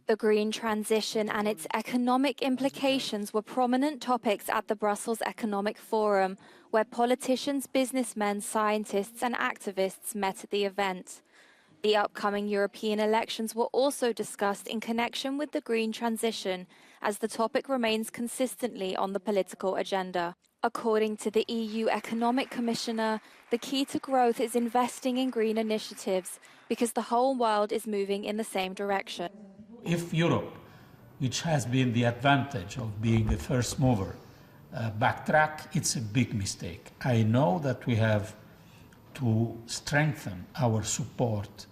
The green transition and its economic implications were prominent topics at the Brussels Economic Forum, where politicians, businessmen, scientists and activists met at the event. The upcoming European elections were also discussed in connection with the green transition, as the topic remains consistently on the political agenda. According to the EU Economic Commissioner, the key to growth is investing in green initiatives because the whole world is moving in the same direction. If Europe, which has been the advantage of being a first mover, backtrack, it's a big mistake. I know that we have to strengthen our support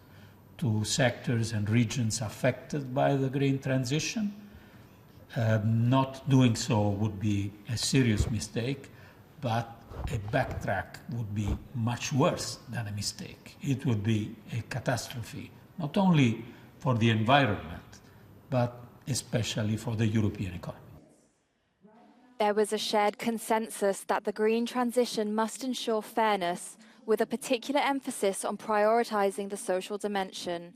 to sectors and regions affected by the green transition. Not doing so would be a serious mistake, but a backtrack would be much worse than a mistake. It would be a catastrophe, not only for the environment, but especially for the European economy. There was a shared consensus that the green transition must ensure fairness, with a particular emphasis on prioritizing the social dimension.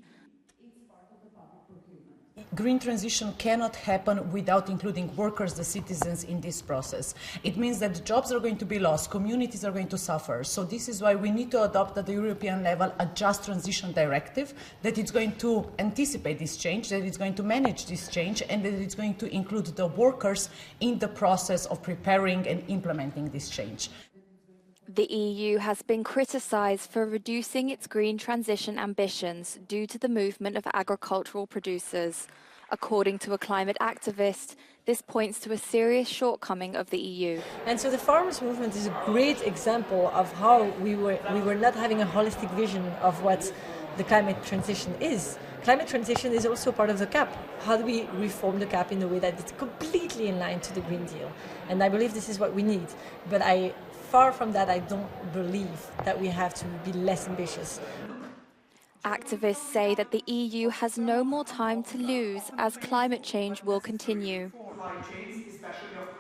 Green transition cannot happen without including workers, the citizens, in this process. It means that jobs are going to be lost, communities are going to suffer. So this is why we need to adopt at the European level a just transition directive that is going to anticipate this change, that it's going to manage this change, and that it's going to include the workers in the process of preparing and implementing this change. The EU has been criticised for reducing its green transition ambitions due to the movement of agricultural producers. According to a climate activist, this points to a serious shortcoming of the EU. And so the farmers' movement is a great example of how we were not having a holistic vision of what the climate transition is. Climate transition is also part of the CAP. How do we reform the CAP in a way that it's completely in line to the Green Deal? And I believe this is what we need. But far from that, I don't believe that we have to be less ambitious. Activists say that the EU has no more time to lose as climate change will continue. Climate change, especially of